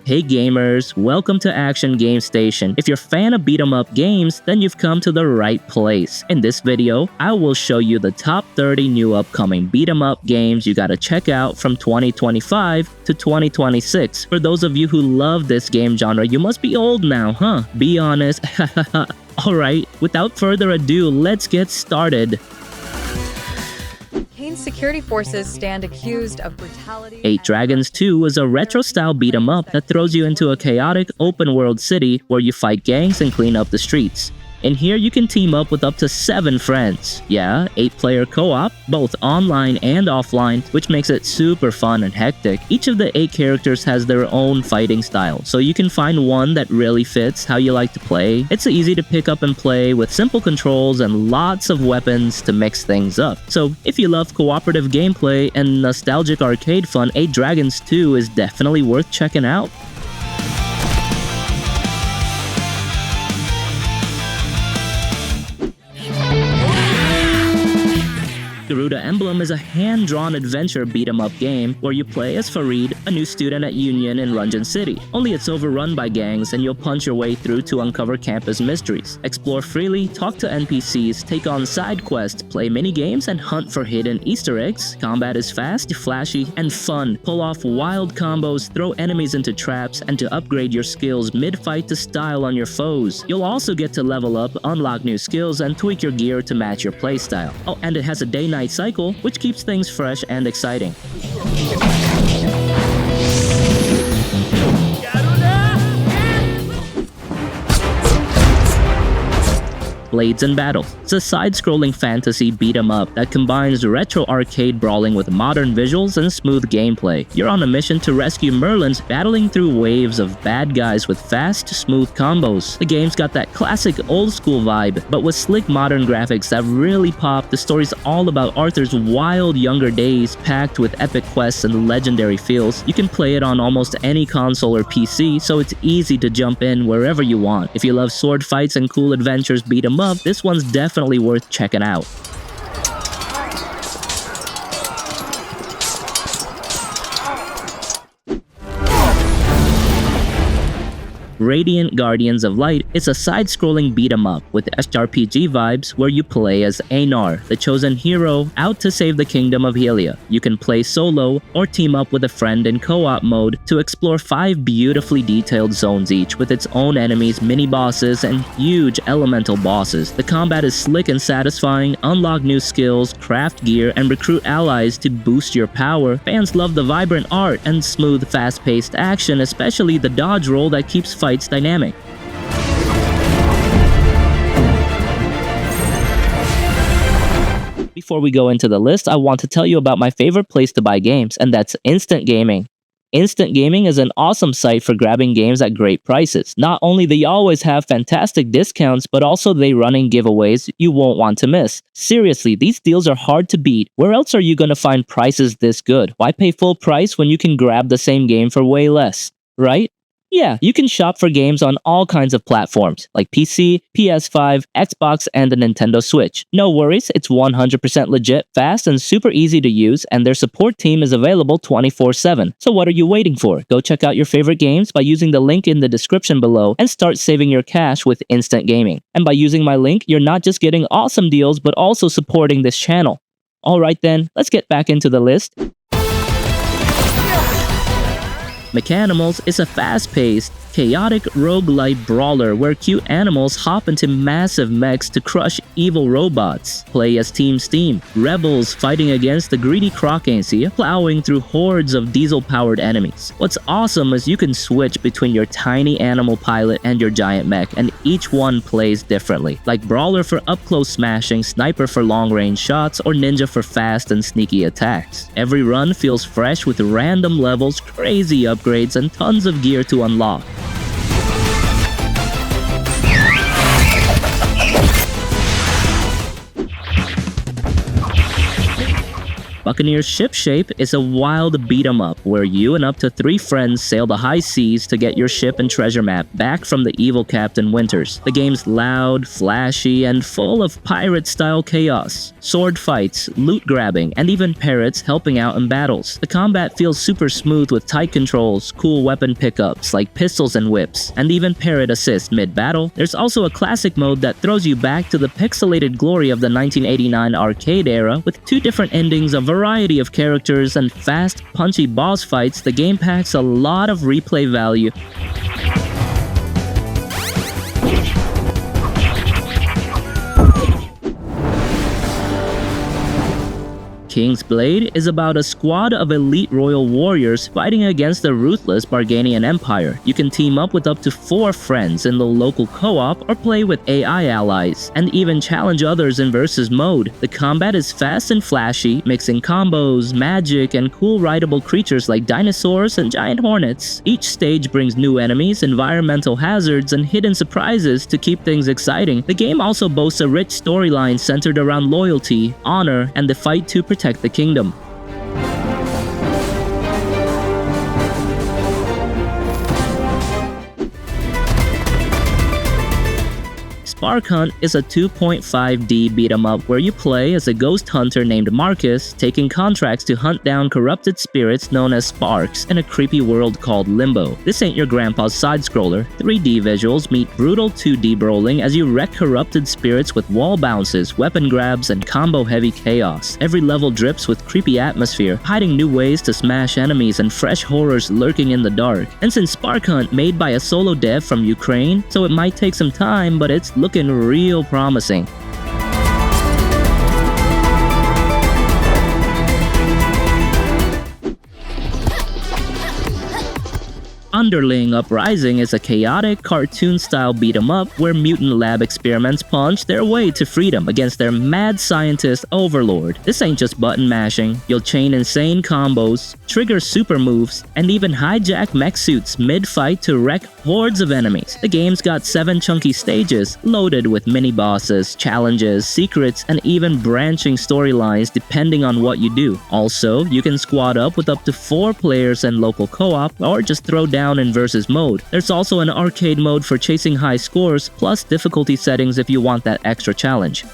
Hey gamers, welcome to Action Game Station. If you're a fan of beat 'em up games, then you've come to the right place. In this video, I will show you the top 30 new upcoming beat 'em up games you gotta check out from 2025 to 2026. For those of you who love this game genre, you must be old now, huh? Be honest. Alright, without further ado, let's get started. Kane's security forces stand accused of brutality. 8 Dragons 2 is a retro-style beat-em-up that throws you into a chaotic, open-world city where you fight gangs and clean up the streets. In here, you can team up with up to 7 friends. Yeah, 8-player co-op, both online and offline, which makes it super fun and hectic. Each of the 8 characters has their own fighting style, so you can find one that really fits how you like to play. It's easy to pick up and play with simple controls and lots of weapons to mix things up. So if you love cooperative gameplay and nostalgic arcade fun, 8 Dragons 2 is definitely worth checking out. Garuda Emblem is a hand-drawn adventure beat-em-up game where you play as Farid, a new student at Union in Rungeon City. Only it's overrun by gangs and you'll punch your way through to uncover campus mysteries. Explore freely, talk to NPCs, take on side quests, play mini-games, and hunt for hidden Easter eggs. Combat is fast, flashy, and fun. Pull off wild combos, throw enemies into traps, and to upgrade your skills mid-fight to style on your foes. You'll also get to level up, unlock new skills, and tweak your gear to match your playstyle. Oh, and it has a day-night cycle, which keeps things fresh and exciting. Blades and Battle. It's a side-scrolling fantasy beat-em-up that combines retro arcade brawling with modern visuals and smooth gameplay. You're on a mission to rescue Merlins, battling through waves of bad guys with fast, smooth combos. The game's got that classic old-school vibe, but with slick modern graphics that really pop. The story's all about Arthur's wild younger days, packed with epic quests and legendary feels. You can play it on almost any console or PC, so it's easy to jump in wherever you want. If you love sword fights and cool adventures beat 'em up, this one's definitely worth checking out. Radiant Guardians of Light is a side-scrolling beat-em-up with SRPG vibes where you play as Einar, the chosen hero out to save the kingdom of Helia. You can play solo or team up with a friend in co-op mode to explore 5 beautifully detailed zones each with its own enemies, mini-bosses, and huge elemental bosses. The combat is slick and satisfying, unlock new skills, craft gear, and recruit allies to boost your power. Fans love the vibrant art and smooth, fast-paced action, especially the dodge roll that keeps fights dynamic. Before we go into the list, I want to tell you about my favorite place to buy games, and that's Instant Gaming. Instant Gaming is an awesome site for grabbing games at great prices. Not only they always have fantastic discounts, but also they running giveaways you won't want to miss. Seriously, these deals are hard to beat. Where else are you gonna find prices this good? Why pay full price when you can grab the same game for way less, right? Yeah, you can shop for games on all kinds of platforms, like PC, PS5, Xbox, and the Nintendo Switch. No worries, it's 100% legit, fast, and super easy to use, and their support team is available 24/7. So what are you waiting for? Go check out your favorite games by using the link in the description below and start saving your cash with Instant Gaming. And by using my link, you're not just getting awesome deals, but also supporting this channel. Alright then, let's get back into the list. MechAnimals is a fast-paced, chaotic roguelite brawler where cute animals hop into massive mechs to crush evil robots. Play as Team Steam, rebels fighting against the greedy Crocansy, plowing through hordes of diesel-powered enemies. What's awesome is you can switch between your tiny animal pilot and your giant mech, and each one plays differently. Like Brawler for up-close smashing, Sniper for long-range shots, or Ninja for fast and sneaky attacks. Every run feels fresh with random levels, crazy upgrades, and tons of gear to unlock. Buccaneers Shipshape is a wild beat-em-up where you and up to 3 friends sail the high seas to get your ship and treasure map back from the evil Captain Winters. The game's loud, flashy, and full of pirate-style chaos. Sword fights, loot grabbing, and even parrots helping out in battles. The combat feels super smooth with tight controls, cool weapon pickups like pistols and whips, and even parrot assist mid-battle. There's also a classic mode that throws you back to the pixelated glory of the 1989 arcade era with 2 different endings, a variety of characters, and fast, punchy boss fights. The game packs a lot of replay value. King's Blade is about a squad of elite royal warriors fighting against the ruthless Barganian Empire. You can team up with up to 4 friends in the local co-op or play with AI allies, and even challenge others in versus mode. The combat is fast and flashy, mixing combos, magic, and cool rideable creatures like dinosaurs and giant hornets. Each stage brings new enemies, environmental hazards, and hidden surprises to keep things exciting. The game also boasts a rich storyline centered around loyalty, honor, and the fight to protect the kingdom. Sparkhunt is a 2.5D beat-em-up where you play as a ghost hunter named Marcus, taking contracts to hunt down corrupted spirits known as Sparks in a creepy world called Limbo. This ain't your grandpa's side-scroller. 3D visuals meet brutal 2D brawling as you wreck corrupted spirits with wall bounces, weapon grabs, and combo-heavy chaos. Every level drips with creepy atmosphere, hiding new ways to smash enemies and fresh horrors lurking in the dark. And since Sparkhunt made by a solo dev from Ukraine, so it might take some time, but it's looking real promising. Underling Uprising is a chaotic, cartoon-style beat-em-up where mutant lab experiments punch their way to freedom against their mad scientist overlord. This ain't just button mashing. You'll chain insane combos, trigger super moves, and even hijack mech suits mid-fight to wreck hordes of enemies. The game's got 7 chunky stages, loaded with mini-bosses, challenges, secrets, and even branching storylines depending on what you do. Also, you can squad up with up to 4 players in local co-op, or just throw down in versus mode. There's also an arcade mode for chasing high scores, plus difficulty settings if you want that extra challenge.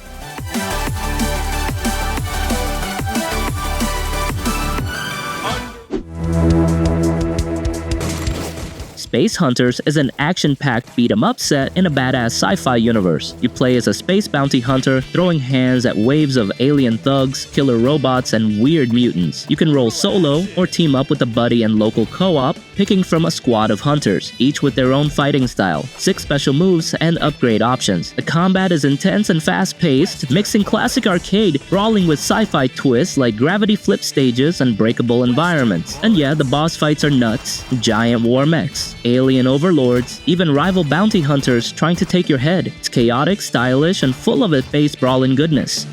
Space Hunters is an action-packed beat-em-up set in a badass sci-fi universe. You play as a space bounty hunter, throwing hands at waves of alien thugs, killer robots, and weird mutants. You can roll solo or team up with a buddy in local co-op, picking from a squad of hunters, each with their own fighting style, 6 special moves, and upgrade options. The combat is intense and fast-paced, mixing classic arcade, brawling with sci-fi twists like gravity flip stages and breakable environments. And yeah, the boss fights are nuts, giant war mechs, alien overlords, even rival bounty hunters trying to take your head. It's chaotic, stylish, and full of its brawling goodness.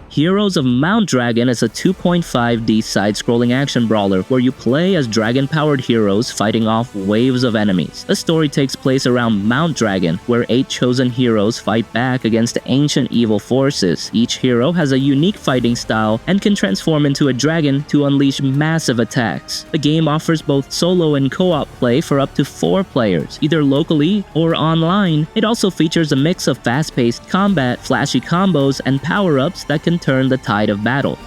Heroes of Mount Dragon is a 2.5D side-scrolling action brawler where you play as dragon-powered heroes fighting off waves of enemies. The story takes place around Mount Dragon, where 8 chosen heroes fight back against ancient evil forces. Each hero has a unique fighting style and can transform into a dragon to unleash massive attacks. The game offers both solo and co-op play for up to 4 players, either locally or online. It also features a mix of fast-paced combat, flashy combos, and power-ups that can turn the tide of battle.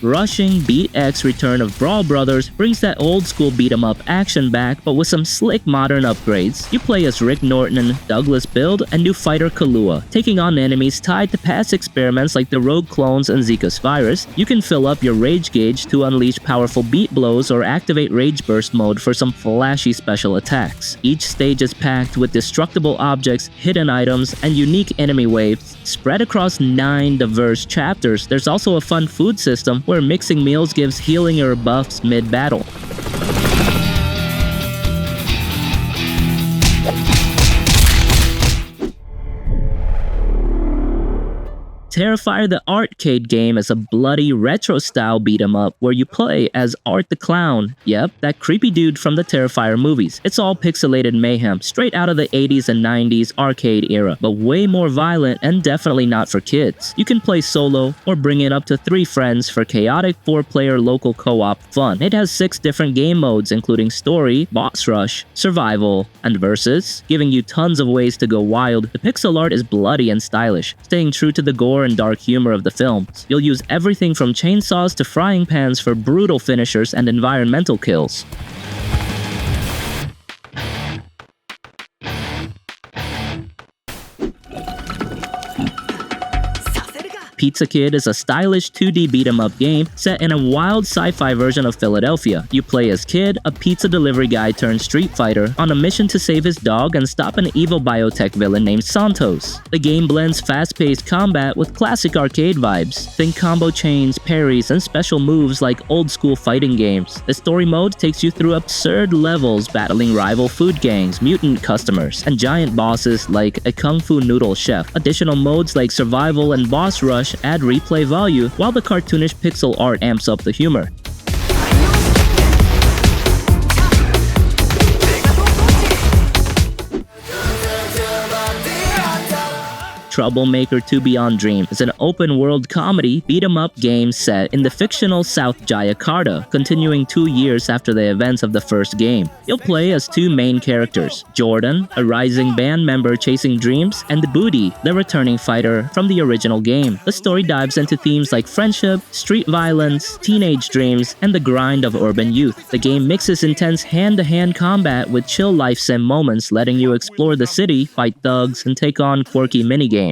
Rushing Beat X Return of Brawl Brothers brings that old school beat-em-up action back, but with some slick modern upgrades. You play as Rick Norton and Douglas Build and new fighter Kahlua, taking on enemies tied to past experiments like the Rogue Clones and Zika's virus. You can fill up your rage gauge to unleash powerful beat blows or activate Rage Burst mode for some flashy special attacks. Each stage is packed with destructible objects, hidden items, and unique enemy waves. Spread across 9 diverse chapters, there's also a fun food system where mixing meals gives healing or buffs mid-battle. Terrifier the ARTcade game is a bloody retro-style beat-em-up where you play as Art the Clown. Yep, that creepy dude from the Terrifier movies. It's all pixelated mayhem, straight out of the 80s and 90s arcade era, but way more violent and definitely not for kids. You can play solo or bring in up to 3 friends for chaotic 4-player local co-op fun. It has 6 different game modes including story, boss rush, survival, and versus, giving you tons of ways to go wild. The pixel art is bloody and stylish, staying true to the gore and dark humor of the films. You'll use everything from chainsaws to frying pans for brutal finishers and environmental kills. Pizza Kid is a stylish 2D beat-em-up game set in a wild sci-fi version of Philadelphia. You play as Kid, a pizza delivery guy turned street fighter, on a mission to save his dog and stop an evil biotech villain named Santos. The game blends fast-paced combat with classic arcade vibes. Think combo chains, parries, and special moves like old-school fighting games. The story mode takes you through absurd levels battling rival food gangs, mutant customers, and giant bosses like a kung fu noodle chef. Additional modes like survival and boss rush add replay value, while the cartoonish pixel art amps up the humor. Troublemaker 2 Beyond Dream is an open-world comedy beat-em-up game set in the fictional South Jayakarta, continuing 2 years after the events of the first game. You'll play as 2 main characters, Jordan, a rising band member chasing dreams, and Booty, the returning fighter from the original game. The story dives into themes like friendship, street violence, teenage dreams, and the grind of urban youth. The game mixes intense hand-to-hand combat with chill life sim moments, letting you explore the city, fight thugs, and take on quirky minigames.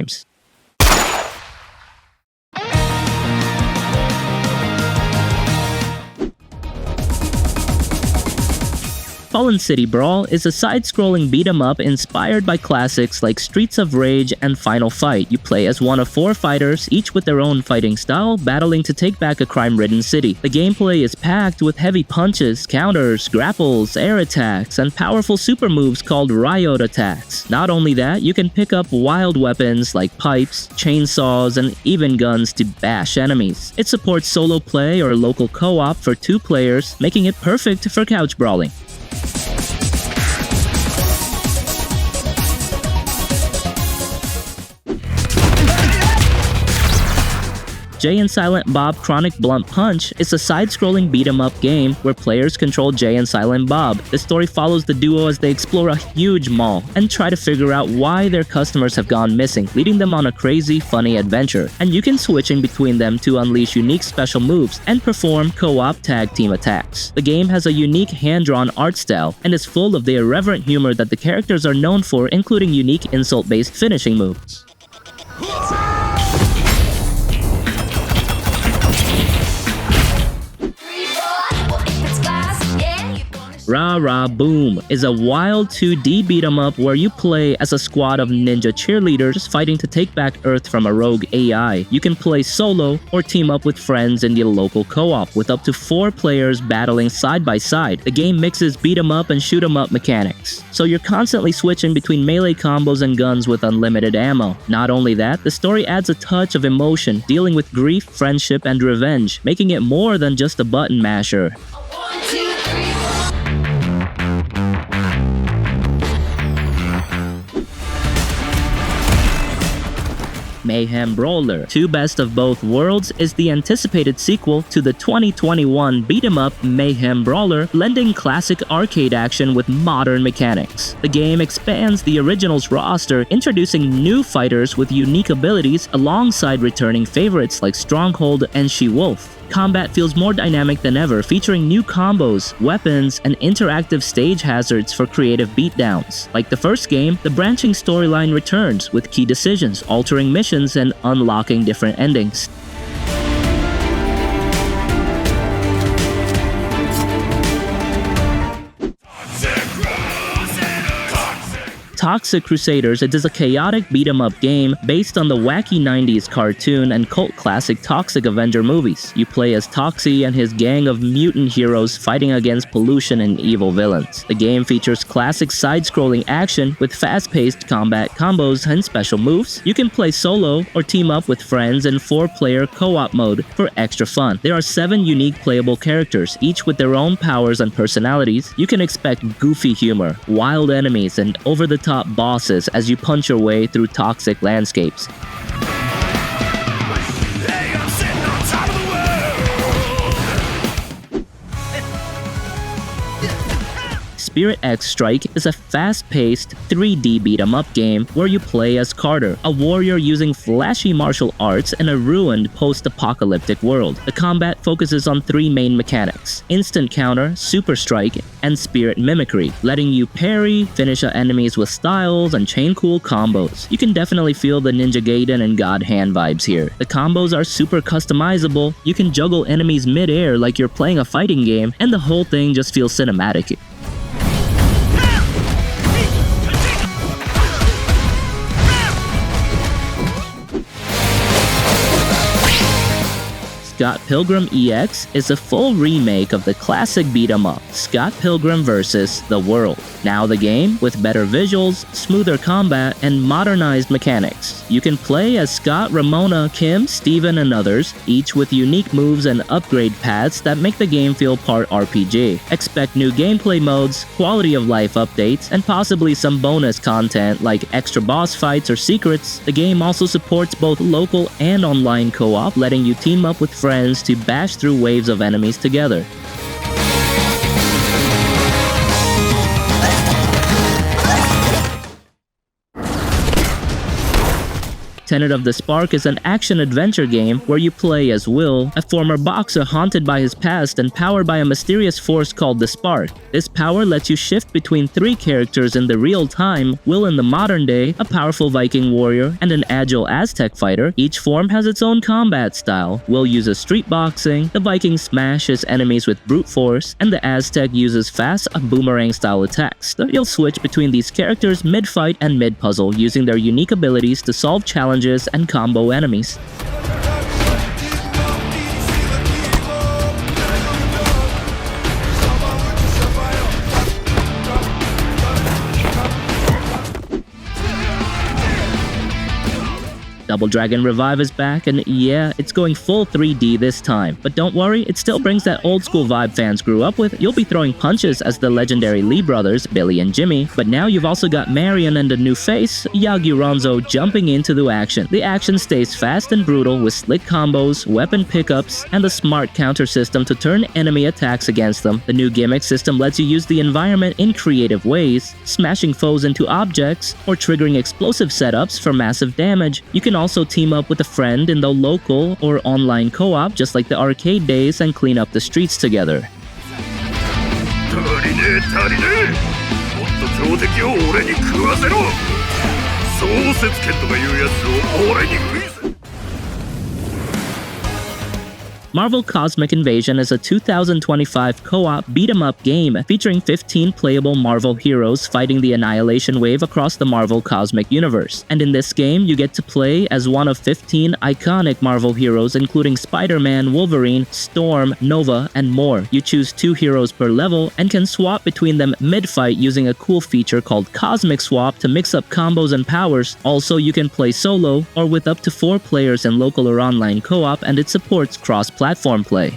Fallen City Brawl is a side-scrolling beat-em-up inspired by classics like Streets of Rage and Final Fight. You play as one of 4 fighters, each with their own fighting style, battling to take back a crime-ridden city. The gameplay is packed with heavy punches, counters, grapples, air attacks, and powerful super moves called riot attacks. Not only that, you can pick up wild weapons like pipes, chainsaws, and even guns to bash enemies. It supports solo play or local co-op for 2 players, making it perfect for couch brawling. Jay and Silent Bob Chronic Blunt Punch is a side-scrolling beat-em-up game where players control Jay and Silent Bob. The story follows the duo as they explore a huge mall and try to figure out why their customers have gone missing, leading them on a crazy, funny adventure. And you can switch in between them to unleash unique special moves and perform co-op tag team attacks. The game has a unique hand-drawn art style and is full of the irreverent humor that the characters are known for, including unique insult-based finishing moves. Rah Rah Boom is a wild 2D beat-em-up where you play as a squad of ninja cheerleaders fighting to take back Earth from a rogue AI. You can play solo or team up with friends in the local co-op with up to 4 players battling side by side. The game mixes beat-em-up and shoot-em-up mechanics, so you're constantly switching between melee combos and guns with unlimited ammo. Not only that, the story adds a touch of emotion, dealing with grief, friendship, and revenge, making it more than just a button masher. Mayhem Brawler 2 Best of Both Worlds is the anticipated sequel to the 2021 beat-em-up Mayhem Brawler, blending classic arcade action with modern mechanics. The game expands the original's roster, introducing new fighters with unique abilities alongside returning favorites like Stronghold and She-Wolf. Combat feels more dynamic than ever, featuring new combos, weapons, and interactive stage hazards for creative beatdowns. Like the first game, the branching storyline returns, with key decisions, altering missions, and unlocking different endings. Toxic Crusaders, it is a chaotic beat-em-up game based on the wacky 90s cartoon and cult classic Toxic Avenger movies. You play as Toxie and his gang of mutant heroes fighting against pollution and evil villains. The game features classic side-scrolling action with fast-paced combat combos and special moves. You can play solo or team up with friends in 4-player co-op mode for extra fun. There are 7 unique playable characters, each with their own powers and personalities. You can expect goofy humor, wild enemies, and over-the-top bosses as you punch your way through toxic landscapes. Spirit X Strike is a fast-paced 3D beat-em-up game where you play as Carter, a warrior using flashy martial arts in a ruined post-apocalyptic world. The combat focuses on 3 main mechanics: instant counter, super strike, and spirit mimicry, letting you parry, finish enemies with styles, and chain cool combos. You can definitely feel the Ninja Gaiden and God Hand vibes here. The combos are super customizable, you can juggle enemies mid-air like you're playing a fighting game, and the whole thing just feels cinematic. Scott Pilgrim EX is a full remake of the classic beat-em-up, Scott Pilgrim vs. The World. Now the game with better visuals, smoother combat, and modernized mechanics. You can play as Scott, Ramona, Kim, Steven, and others, each with unique moves and upgrade paths that make the game feel part RPG. Expect new gameplay modes, quality of life updates, and possibly some bonus content like extra boss fights or secrets. The game also supports both local and online co-op, letting you team up with friends to bash through waves of enemies together. Tenet of the Spark is an action-adventure game where you play as Will, a former boxer haunted by his past and powered by a mysterious force called the Spark. This power lets you shift between 3 characters in the real time: Will in the modern day, a powerful Viking warrior, and an agile Aztec fighter. Each form has its own combat style. Will uses street boxing, the Viking smashes enemies with brute force, and the Aztec uses fast boomerang-style attacks. You'll switch between these characters mid-fight and mid-puzzle, using their unique abilities to solve challenges and combo enemies. Double Dragon Revive is back, and yeah, it's going full 3D this time. But don't worry, it still brings that old school vibe fans grew up with. You'll be throwing punches as the legendary Lee brothers, Billy and Jimmy, but now you've also got Marion and a new face, Yagi Ronzo, jumping into the action. The action stays fast and brutal with slick combos, weapon pickups, and the smart counter system to turn enemy attacks against them. The new gimmick system lets you use the environment in creative ways, smashing foes into objects, or triggering explosive setups for massive damage. You can also team up with a friend in the local or online co-op just like the arcade days and clean up the streets together. Marvel Cosmic Invasion is a 2025 co-op beat-em-up game featuring 15 playable Marvel heroes fighting the Annihilation Wave across the Marvel Cosmic Universe. And in this game, you get to play as one of 15 iconic Marvel heroes including Spider-Man, Wolverine, Storm, Nova, and more. You choose 2 heroes per level and can swap between them mid-fight using a cool feature called Cosmic Swap to mix up combos and powers. Also, you can play solo or with up to 4 players in local or online co-op, and it supports cross-platform play.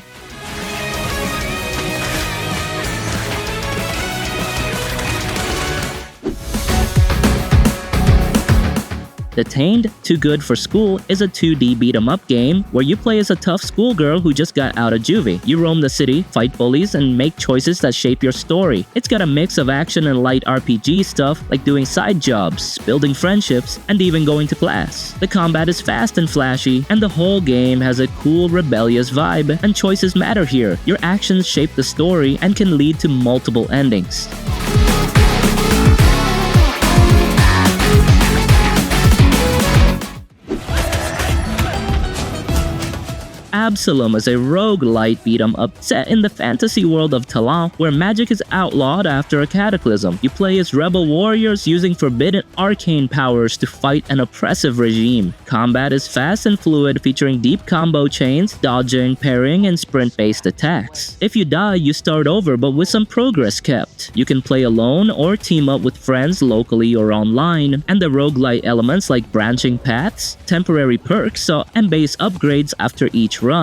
Detained, Too Good for School is a 2D beat-em-up game where you play as a tough schoolgirl who just got out of juvie. You roam the city, fight bullies, and make choices that shape your story. It's got a mix of action and light RPG stuff like doing side jobs, building friendships, and even going to class. The combat is fast and flashy, and the whole game has a cool, rebellious vibe, and choices matter here. Your actions shape the story and can lead to multiple endings. Absolum is a roguelite beat-em-up set in the fantasy world of Talon, where magic is outlawed after a cataclysm. You play as rebel warriors using forbidden arcane powers to fight an oppressive regime. Combat is fast and fluid, featuring deep combo chains, dodging, parrying, and sprint-based attacks. If you die, you start over, but with some progress kept. You can play alone or team up with friends locally or online, and the roguelite elements like branching paths, temporary perks, and base upgrades after each run.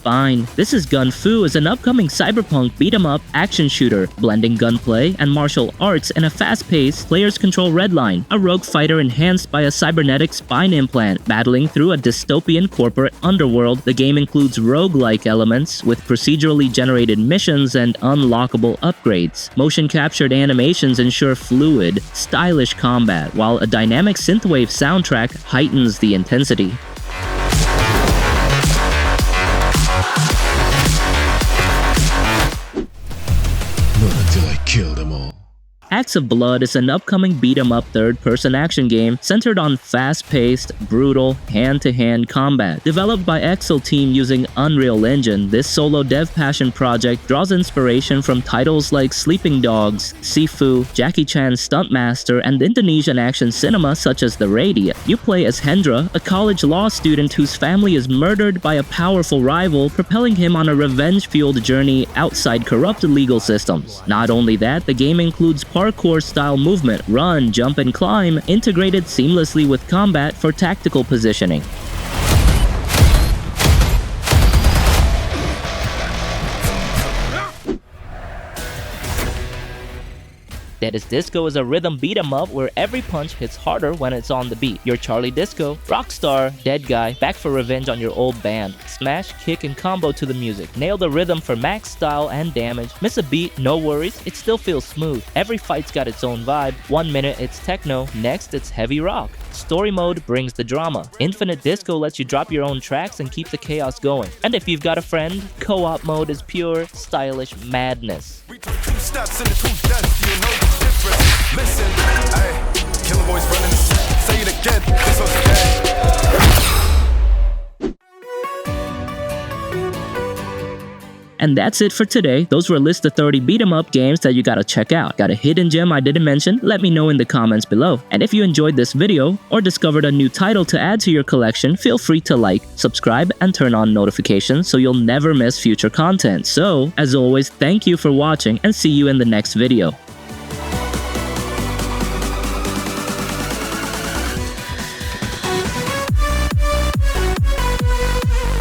Fine. This is Gun Fu is an upcoming cyberpunk beat-em-up action shooter, blending gunplay and martial arts in a fast-paced, players control redline, a rogue fighter enhanced by a cybernetic spine implant, battling through a dystopian corporate underworld. The game includes roguelike elements with procedurally generated missions and unlockable upgrades. Motion-captured animations ensure fluid, stylish combat, while a dynamic synthwave soundtrack heightens the intensity. Until I kill them all. Acts of Blood is an upcoming beat-em-up third-person action game centered on fast-paced, brutal, hand-to-hand combat. Developed by Excel Team using Unreal Engine, this solo dev passion project draws inspiration from titles like Sleeping Dogs, Sifu, Jackie Chan's Stuntmaster, and Indonesian action cinema such as The Radiant. You play as Hendra, a college law student whose family is murdered by a powerful rival, propelling him on a revenge-fueled journey outside corrupt legal systems. Not only that, the game includes parkour-style movement, run, jump, and climb, integrated seamlessly with combat for tactical positioning. Dead is Disco is a rhythm beat-em-up where every punch hits harder when it's on the beat. You're Charlie Disco, Rockstar, Dead Guy, back for revenge on your old band. Smash, kick, and combo to the music. Nail the rhythm for max style and damage. Miss a beat, no worries, it still feels smooth. Every fight's got its own vibe. 1 minute it's techno, next it's heavy rock. Story mode brings the drama. Infinite Disco lets you drop your own tracks and keep the chaos going. And if you've got a friend, co-op mode is pure, stylish madness. We took 2 steps into 2 deaths, you know the difference. Listen, ayy, killer boys running the set. Say it again, it's okay. And that's it for today. Those were a list of 30 beat-em-up games that you gotta check out. Got a hidden gem I didn't mention? Let me know in the comments below. And if you enjoyed this video, or discovered a new title to add to your collection, feel free to like, subscribe, and turn on notifications so you'll never miss future content. So, as always, thank you for watching, and see you in the next video.